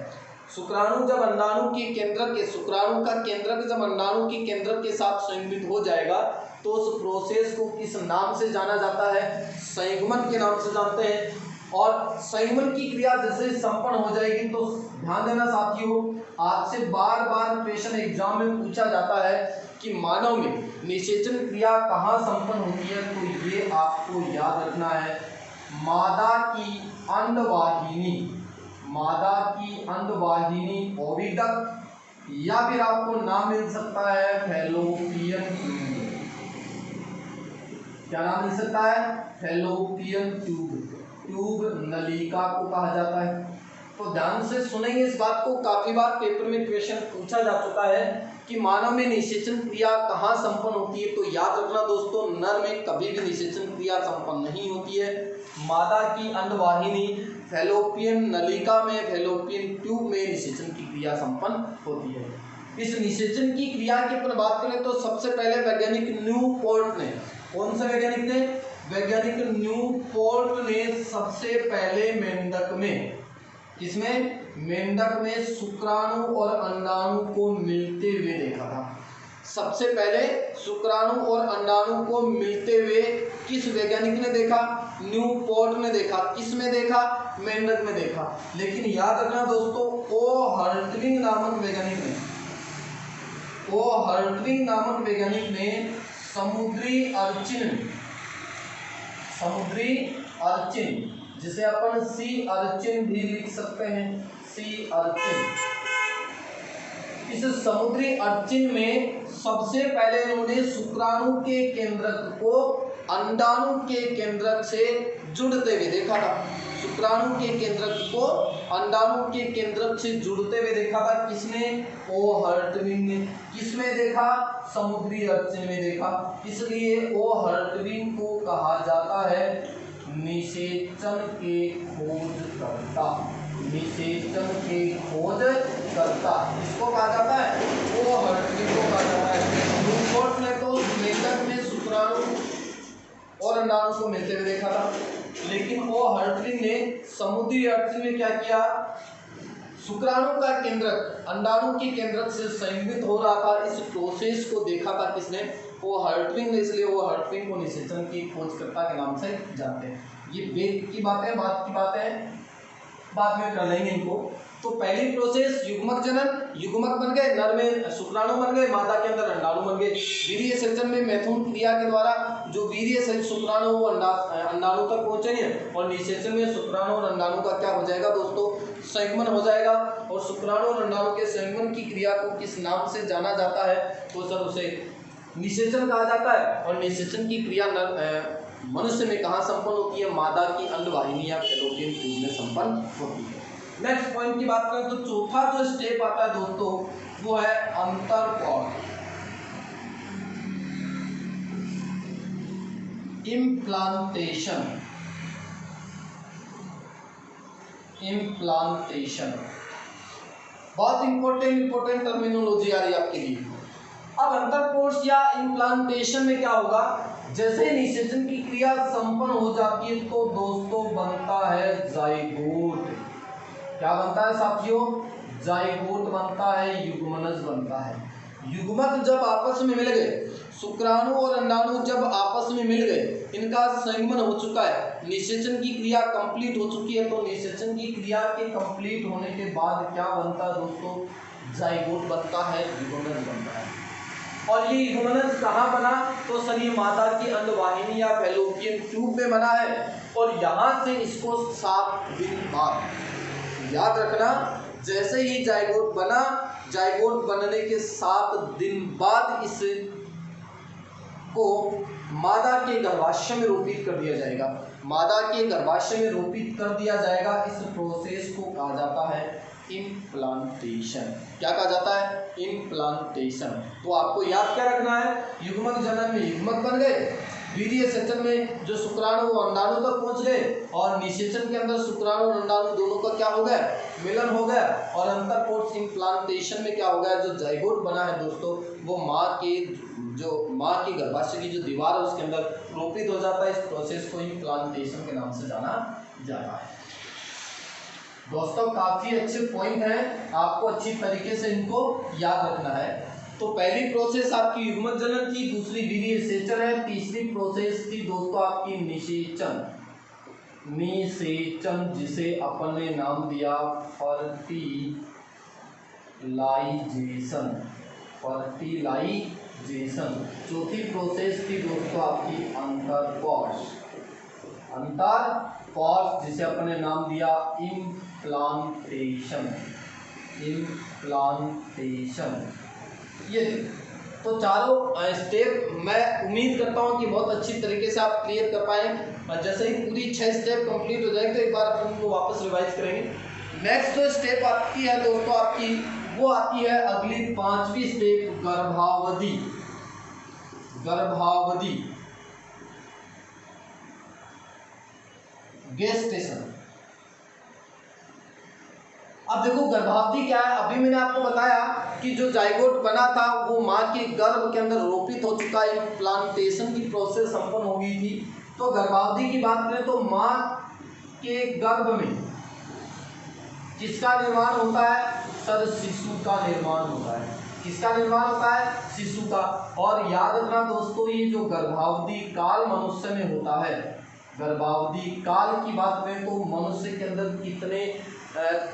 A: शुक्राणु जब अंडाणु के केंद्रक के शुक्राणु का केंद्रक जब अंडाणु के केंद्रक के साथ संयुग्मित हो जाएगा तो उस प्रोसेस को किस नाम से जाना जाता है, संयुग्मन के नाम से जानते हैं। और संयुग्मन की क्रिया जैसे संपन्न हो जाएगी तो ध्यान देना साथियों, आपसे बार बार क्वेश्चन एग्जाम में पूछा जाता है कि मानव में निषेचन क्रिया कहाँ संपन्न होती है, तो ये आपको याद रखना है, मादा की अंडवाहिनी ओविडक्ट या फिर आपको नाम मिल सकता है फैलोपियन ट्यूब। क्या नाम मिल सकता है, फैलोपियन ट्यूब नलिका को कहा जाता है। तो ध्यान से सुनेंगे इस बात को, काफी बार पेपर में क्वेश्चन पूछा जा चुका है कि मानव में निषेचन क्रिया कहाँ संपन्न होती है। तो याद रखना दोस्तों, नर में कभी भी निषेचन क्रिया संपन्न नहीं होती है, मादा की अंडवाहिनी फैलोपियन नलिका में, फैलोपियन ट्यूब में निषेचन की क्रिया संपन्न होती है। इस निषेचन की क्रिया की अपन बात करें तो सबसे पहले वैज्ञानिक न्यूपोर्ट ने, कौन से वैज्ञानिक ने, वैज्ञानिक न्यूपोर्ट ने सबसे पहले मेंढक में, किसमें, मेंढक में शुक्राणु और अंडाणु को मिलते हुए देखा था। सबसे पहले शुक्राणु और अंडाणु को मिलते हुए किस वैज्ञानिक ने देखा, न्यूपोर्ट ने देखा। किस में देखा, मेंढक में देखा। लेकिन याद रखना दोस्तों, ओ हर्टविग नामक वैज्ञानिक ने समुद्री अर्चिन जिसे अपन सी अर्चिन भी लिख सकते हैं, सी अर्चिन, इस समुद्री अर्चिन में सबसे पहले उन्होंने शुक्राणु के केंद्रक को अंडाणु के केंद्रक से जुड़ते हुए देखा था। शुक्राणु के केंद्रक को अंडाणु के केंद्रक से जुड़ते हुए देखा था। किसने, ओ हर्टविग ने। किसमें देखा, समुद्री अर्चिन में देखा। इसलिए ओ हर्टविग को कहा जाता है निषेचन के खोजकर्ता, निषेचन के खोजकर्ता। इसको कहा जाता है, ओ हर्टविग को कहा जाता है। न्यूपोर्ट ने तो मेंढक में शुक्राणु और अंडाणु को मिलते हुए देखा था, लेकिन ओ हर्टविग ने समुद्री अर्चिन में क्या किया, शुक्राणु का केंद्रक अंडाणु के केंद्रक से संयुग्मित हो रहा था, इस प्रोसेस को देखा था किसने, वो हर्टविग ने। इसलिए वो हर्टविग को निषेचन की खोजकर्ता के नाम से जानते हैं। ये वेद की बात है, बात की बात है, बाद में कर लेंगे इनको। तो पहली प्रोसेस युग्मक जनन, युग्मक बन गए, नर में शुक्राणु बन गए, मादा के अंदर अंडाणु बन गए। वीर्य सेचन में मैथुन क्रिया के द्वारा जो वीर्य सहित शुक्राणु वो अंडाणु तक पहुंचेंगे, और निषेचन में शुक्राणु और अंडाणु का क्या हो जाएगा दोस्तों, संयुग्मन हो जाएगा। और शुक्राणु और अंडाणु के संयुग्मन की क्रिया को किस नाम से जाना जाता है, तो सर उसे निषेचन कहा जाता है। और निषेचन की क्रिया मनुष्य में कहाँ संपन्न होती है, मादा की अंडवाहिनी या फैलोपियन ट्यूब में संपन्न होती है। नेक्स्ट पॉइंट की बात करें तो चौथा जो स्टेप आता है दोस्तों वो है अंतरकोश, इम्प्लांटेशन। बहुत इंपॉर्टेंट टर्मिनोलॉजी आ रही है आपके लिए। अब अंतरकोश या इम्प्लांटेशन में क्या होगा, जैसे निषेचन की क्रिया संपन्न हो जाती है तो दोस्तों बनता है जाइगोट। क्या बनता है साथियों, जाइगोट बनता है, युग्मनज बनता है। युग्मक जब आपस में मिल गए, शुक्राणु और अंडाणु जब आपस में मिल गए, इनका संयुग्मन हो चुका है, निषेचन की क्रिया कंप्लीट हो चुकी है। तो निषेचन की क्रिया के कंप्लीट होने के बाद क्या बनता है दोस्तों, जाइगोट बनता है, युग्मनज बनता है। और ये युग्मनज कहाँ बना, तो सर ये मादा की अंडवाहिनी या फैलोपियन ट्यूब में बना है। और यहाँ से इसको 7 दिन बाद, याद रखना, जैसे ही जाइगोट बना, जाइगोट बनने के 7 दिन बाद इस को मादा के गर्भाशय में रोपित कर दिया जाएगा। मादा के गर्भाशय में रोपित कर दिया जाएगा। इस प्रोसेस को कहा जाता है इम्प्लांटेशन। क्या कहा जाता है? इम्प्लांटेशन। तो आपको याद क्या रखना है? युग्मक जनन में युग्मक बन गए, वीर्य सेचन में जो शुक्राणु वो अंडाणु तक पहुंच गए, और निषेचन के अंदर शुक्राणु और अंडाणु दोनों का क्या हो गया? मिलन हो गया। और अंतरकोश इम्प्लांटेशन में क्या हो गया? जो जाइगोट बना है दोस्तों, वो माँ की गर्भाशय की जो दीवार है उसके अंदर रोपित हो जाता है। इस प्रोसेस को इम्प्लांटेशन के नाम से जाना जाता है। दोस्तों काफी अच्छे पॉइंट हैं, आपको अच्छी तरीके से इनको याद रखना है। तो पहली प्रोसेस आपकी युग्मक जनन थी, दूसरी वीर्य सेचन है, तीसरी प्रोसेस थी दोस्तों आपकी निषेचन। निषेचन जिसे अपन ने नाम दिया फर्टिलाइजेशन। फर्टिलाइजेशन। चौथी प्रोसेस थी दोस्तों आपकी अंतरकोश। अंतरकोश जिसे अपन ने नाम दिया इम्प्लांटेशन। इम्प्लांटेशन। ये तो चारों स्टेप मैं उम्मीद करता हूँ कि बहुत अच्छी तरीके से आप क्लियर कर पाए। और जैसे ही पूरी 6 स्टेप कंप्लीट हो जाएंगे तो एक बार अपन उनको वापस रिवाइज करेंगे। नेक्स्ट जो स्टेप आती है दोस्तों आपकी, वो आती है अगली 5वीं स्टेप, गर्भावधि। गर्भावधि, गेस्टेशन। अब देखो गर्भावधि क्या है। अभी मैंने आपको बताया कि जो जाइगोट बना था वो माँ के गर्भ के अंदर रोपित हो चुका है, इम्प्लांटेशन की प्रोसेस संपन्न हो गई थी। तो गर्भावधि की बात करें तो माँ के गर्भ में किसका निर्माण होता है? सर शिशु का निर्माण होता है। किसका निर्माण होता है? शिशु का। और याद रखना दोस्तों, ये जो गर्भावधि काल मनुष्य में होता है, गर्भावधि काल की बात करें तो मनुष्य के अंदर कितने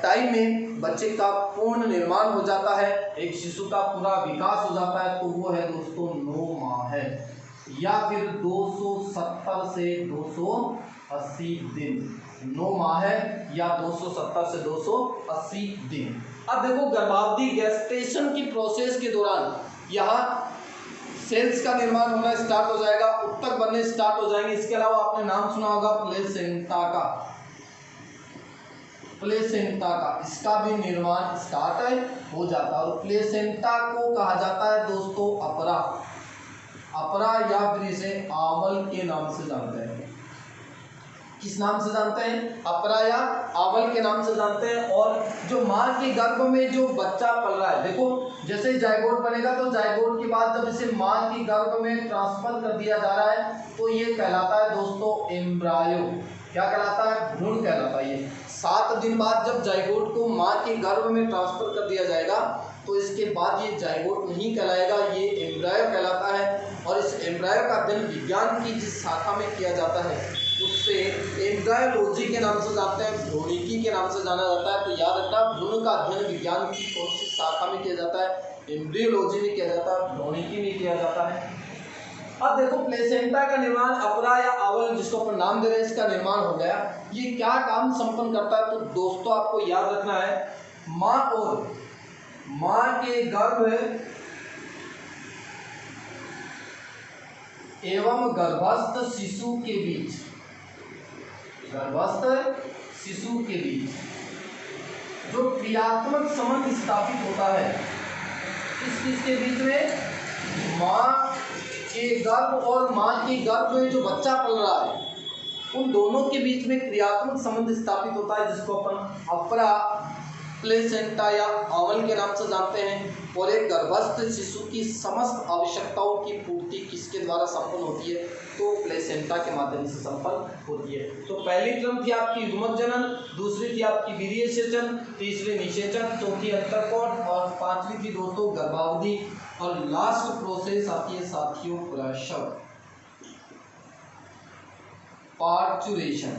A: टाइम में बच्चे का पूर्ण निर्माण हो जाता है, एक शिशु का पूरा विकास हो जाता है, तो वो है दोस्तों 9 माह है, या फिर 270 से 280 दिन। 9 माह है या 270 से 280 दिन। अब देखो गर्भावधि गेस्टेशन की प्रोसेस के दौरान यहाँ सेल्स का निर्माण होना स्टार्ट हो जाएगा, उत्तक बनने स्टार्ट हो जाएंगे। इसके अलावा आपने नाम सुना होगा प्लेसेंटा का। प्लेसेंटा का, इसका भी निर्माण स्टार्ट हो जाता है। और प्लेसेंटा को कहा जाता है दोस्तों अपरा। अपरा या फिर इसे आवल के नाम से जानते हैं। किस नाम से जानते हैं? अपरा या आवल के नाम से जानते हैं। और जो माँ के गर्भ में जो बच्चा पल रहा है, देखो जैसे ही जाइगोट बनेगा तो जाइगोट के बाद जब इसे माँ के गर्भ में ट्रांसफर कर दिया जा रहा है तो ये कहलाता है दोस्तों एम्ब्रायो। क्या कहलाता है? भ्रूण कहलाता है। ये 7 दिन बाद जब जाइगोट को माँ के गर्भ में ट्रांसफर कर दिया जाएगा तो इसके बाद ये जाइगोट नहीं कहलाएगा, ये एम्ब्रायो कहलाता है। और इस एम्ब्रायो का अध्ययन विज्ञान की जिस शाखा में किया जाता है उससे एम्ब्रायोलॉजी के नाम से जानते हैं, भ्रूणिकी के नाम से जाना जाता है। तो याद रखना, भ्रूण का अध्ययन विज्ञान की कौन सी शाखा में किया जाता है? एम्ब्रियोलॉजी में किया जाता है, भ्रूणिकी में किया जाता है। अब देखो प्लेसेंटा का निर्माण अपरा या आवल जिसको अपन नाम दे रहे हैं, इसका निर्माण हो गया। ये क्या काम संपन्न करता है? तो दोस्तों आपको याद रखना है, माँ और माँ के गर्भ एवं गर्भस्थ शिशु के बीच, गर्भस्थ शिशु के बीच जो क्रियात्मक संबंध स्थापित होता है, किसके बीच में? माँ के गर्भ और माँ के गर्भ में जो बच्चा पल रहा है उन दोनों के बीच में क्रियात्मक संबंध स्थापित होता है, जिसको अपन अपरा, प्लेसेंटा या आवल के नाम से जानते हैं। और एक गर्भस्थ शिशु की समस्त आवश्यकताओं की पूर्ति किसके द्वारा संपन्न होती है? तो प्लेसेंटा के माध्यम से संपन्न होती है। तो पहली टर्म थी आपकी युग्मक जनन, दूसरी थी आपकी वीर्य सेचन, तीसरी निषेचन, चौथी अंतरकोश और 5वीं थी दोस्तों गर्भावधि। और लास्ट प्रोसेस आती है साथियों प्रसव, पार्चुरेशन।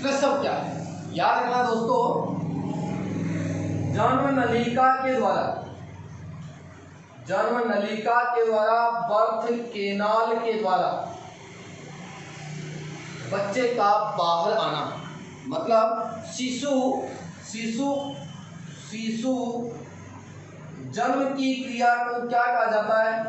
A: प्रसव क्या है? याद रखना दोस्तों, जन्म नलिका के द्वारा, जन्म नलिका के द्वारा, बर्थ केनाल के द्वारा बच्चे का बाहर आना, मतलब शिशु जन्म की क्रिया को क्या कहा जाता है?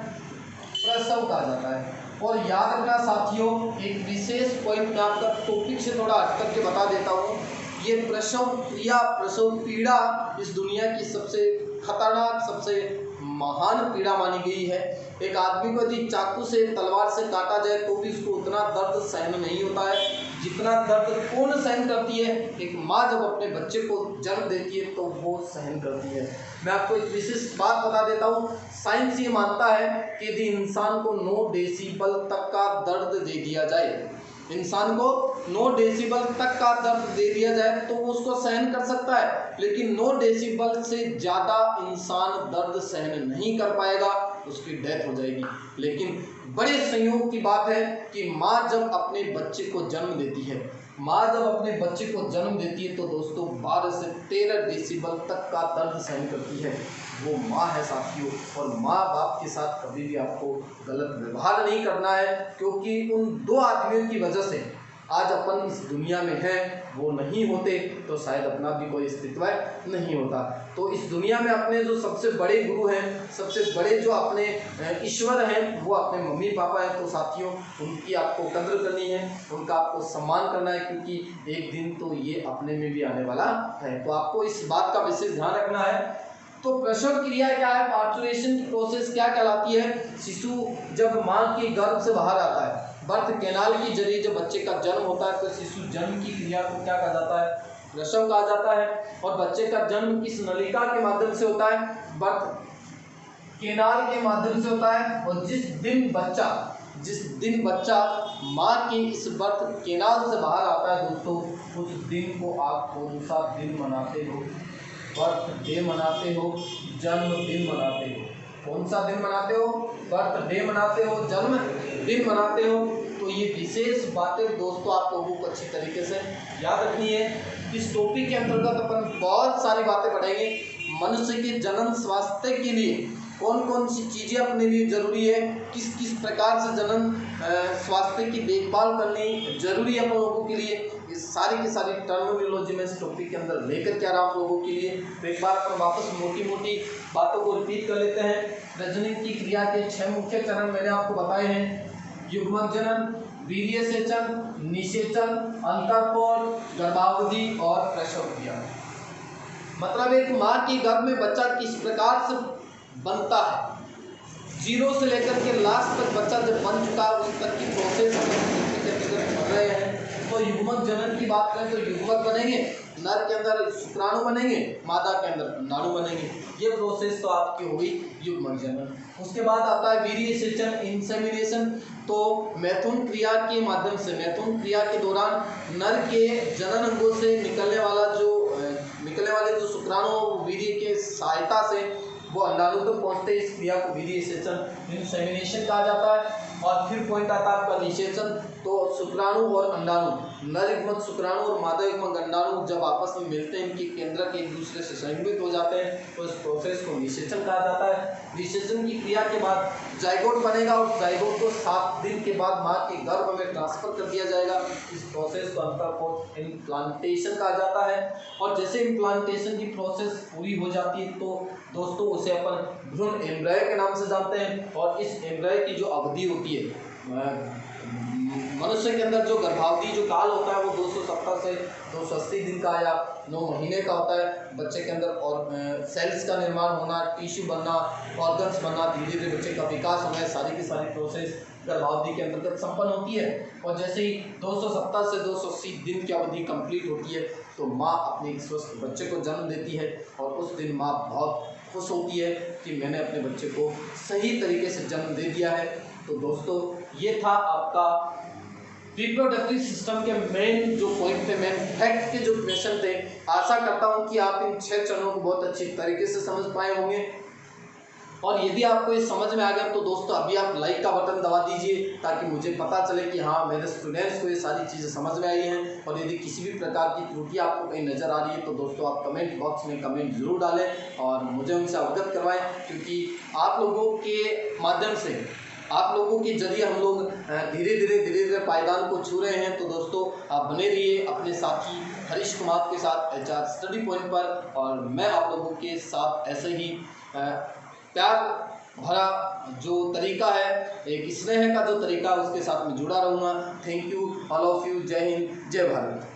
A: प्रसव कहा जाता है। और याद रखना साथियों, एक विशेष पॉइंट मैं आपका टॉपिक से थोड़ा हट करके बता देता हूँ। ये प्रसव क्रिया, प्रसव पीड़ा इस दुनिया की सबसे खतरनाक, सबसे महान पीड़ा मानी गई है। एक आदमी को यदि चाकू से, तलवार से काटा जाए तो भी उसको उतना दर्द सहन नहीं होता है जितना दर्द कौन सहन करती है? एक माँ जब अपने बच्चे को जन्म देती है तो वो सहन करती है। मैं आपको एक विशेष बात बता देता हूँ, साइंस ये मानता है कि यदि इंसान को 9 डेसिबल तक का दर्द दे दिया जाए, इंसान को 9 डेसिबल तक का दर्द दे दिया जाए तो वो उसको सहन कर सकता है, लेकिन 9 डेसिबल से ज़्यादा इंसान दर्द सहन नहीं कर पाएगा, उसकी डेथ हो जाएगी। लेकिन बड़े संयोग की बात है कि माँ जब अपने बच्चे को जन्म देती है, माँ जब अपने बच्चे को जन्म देती है तो दोस्तों 12 से 13 डेसिबल तक का दर्द सहन करती है। वो माँ है साथियों। और माँ बाप के साथ कभी भी आपको गलत व्यवहार नहीं करना है, क्योंकि उन 2 आदमियों की वजह से आज अपन इस दुनिया में हैं। वो नहीं होते तो शायद अपना भी कोई अस्तित्व नहीं होता। तो इस दुनिया में अपने जो सबसे बड़े गुरु हैं, सबसे बड़े जो अपने ईश्वर हैं, वो अपने मम्मी पापा हैं। तो साथियों, उनकी आपको कद्र करनी है, उनका आपको सम्मान करना है, क्योंकि एक दिन तो ये अपने में भी आने वाला है। तो आपको इस बात का विशेष ध्यान रखना है। तो प्रसव क्रिया क्या है? पार्चुरेशन की प्रोसेस क्या कहलाती है? शिशु जब माँ के गर्भ से बाहर आता है, बर्थ कैनाल के जरिए जब बच्चे का जन्म होता है तो शिशु जन्म की क्रिया को क्या कहा जाता है? प्रसव कहा जाता है। और बच्चे का जन्म किस नलिका के माध्यम से होता है? बर्थ कैनाल के माध्यम से होता है। और जिस दिन बच्चा माँ के इस बर्थ कैनाल से बाहर आता है दोस्तों, उस दिन को आप कौन सा दिन मनाते हो? बर्थडे मनाते हो, जन्मदिन मनाते हो? कौन सा दिन मनाते हो? बर्थडे मनाते हो, जन्मदिन मनाते हो? तो ये विशेष बातें दोस्तों आप लोगों को अच्छी तरीके से याद रखनी है। इस टॉपिक के अंतर्गत अपन बहुत सारी बातें पढ़ेंगे। मनुष्य के जन्म स्वास्थ्य के लिए कौन कौन सी चीज़ें अपने लिए जरूरी है, किस किस प्रकार से जन्म स्वास्थ्य की देखभाल करनी जरूरी है अपन लोगों के लिए, ये सारी की सारी टर्मिनोलॉजी में इस टॉपिक के अंदर लेकर के आ रहा हूँ आप लोगों के लिए। तो एक बार अपन वापस मोटी मोटी बातों को रिपीट कर लेते हैं। प्रजनन की क्रिया के 6 मुख्य चरण मैंने आपको बताए हैं: युग्मक जनन, वीर्य सेचन, निषेचन, अंतःकोण, गर्भावधि और प्रसव क्रिया। मतलब एक माँ के गर्भ में बच्चा किस प्रकार से बनता है, 0 से लेकर के लास्ट तक बच्चा जब बन चुका उस तक की प्रोसेस पढ़ रहे हैं। तो युग्मक जनन की बात करें तो युग्मक बनेंगे, नर के अंदर शुक्राणु बनेंगे, मादा के अंदर अंडाणु बनेंगे। ये प्रोसेस तो आपकी हो गई युग्मक जनन। उसके बाद आता है वीर्य सेचन, इंसेमिनेशन। तो मैथुन क्रिया के माध्यम से, मैथुन क्रिया के दौरान नर के जनन अंगों से निकलने वाले जो शुक्राणु वीर्य के सहायता से वो अंडाणु तक पहुंचते हैं। इस क्रिया को वीर्य सेचन, इंसेमिनेशन कहा जाता है। और फिर पॉइंट आता है आपका निषेचन। तो शुक्राणु और अंडाणु, नर युग्मक शुक्राणु और मादा युग्मक अंडाणु जब आपस में मिलते हैं, इनके केंद्रक एक दूसरे से संयुक्त हो जाते हैं, तो इस प्रोसेस को निषेचन कहा जाता है। निषेचन की क्रिया के बाद जाइगोट बनेगा और जाइगोट को 7 दिन के बाद माँ के गर्भ में ट्रांसफर कर दिया जाएगा। इस प्रोसेस को अंतःकोश इम्प्लांटेशन कहा जाता है। और जैसे इम्प्लांटेशन की प्रोसेस पूरी हो जाती है तो दोस्तों उसे अपन भ्रूण एम्ब्रायो के नाम से जानते हैं। और इस एम्ब्रायो की जो अवधि होती है, मनुष्य के अंदर जो गर्भावधि जो काल होता है वो 270 से 280 दिन का या 9 महीने का होता है। बच्चे के अंदर और सेल्स का निर्माण होना, टिश्यू बनना, ऑर्गन्स बनना, धीरे धीरे बच्चे का विकास होना है, सारी की सारी प्रोसेस गर्भावधि के अंतर्गत संपन्न होती है। और जैसे ही 270 से 280 दिन की अवधि कंप्लीट होती है तो माँ अपने स्वस्थ बच्चे को जन्म देती है। और उस दिन माँ बहुत खुश होती है कि मैंने अपने बच्चे को सही तरीके से जन्म दे दिया है। तो दोस्तों ये था आपका रिप्रोडक्टिव सिस्टम के मेन जो पॉइंट थे, मेन फैक्ट के जो क्वेश्चन थे। आशा करता हूँ कि आप इन 6 चरणों को बहुत अच्छी तरीके से समझ पाए होंगे। और यदि आपको ये समझ में आ गया तो दोस्तों अभी आप लाइक का बटन दबा दीजिए, ताकि मुझे पता चले कि हाँ मेरे स्टूडेंट्स को ये सारी चीज़ें समझ में आई हैं। और यदि किसी भी प्रकार की त्रुटि आपको कहीं नज़र आ रही है तो दोस्तों आप कमेंट बॉक्स में कमेंट जरूर डालें और मुझे उनसे अवगत करवाएं, क्योंकि आप लोगों के माध्यम से, आप लोगों के जरिए हम लोग धीरे धीरे पायदान को छू रहे हैं। तो दोस्तों आप बने रहिए अपने साथी हरीश कुमार के साथ HR स्टडी पॉइंट पर, और मैं आप लोगों के साथ ऐसे ही प्यार भरा जो तरीका है, एक स्नेह का जो तरीका, उसके साथ में जुड़ा रहूँगा। Thank you all of you. जय हिंद, जय भारत।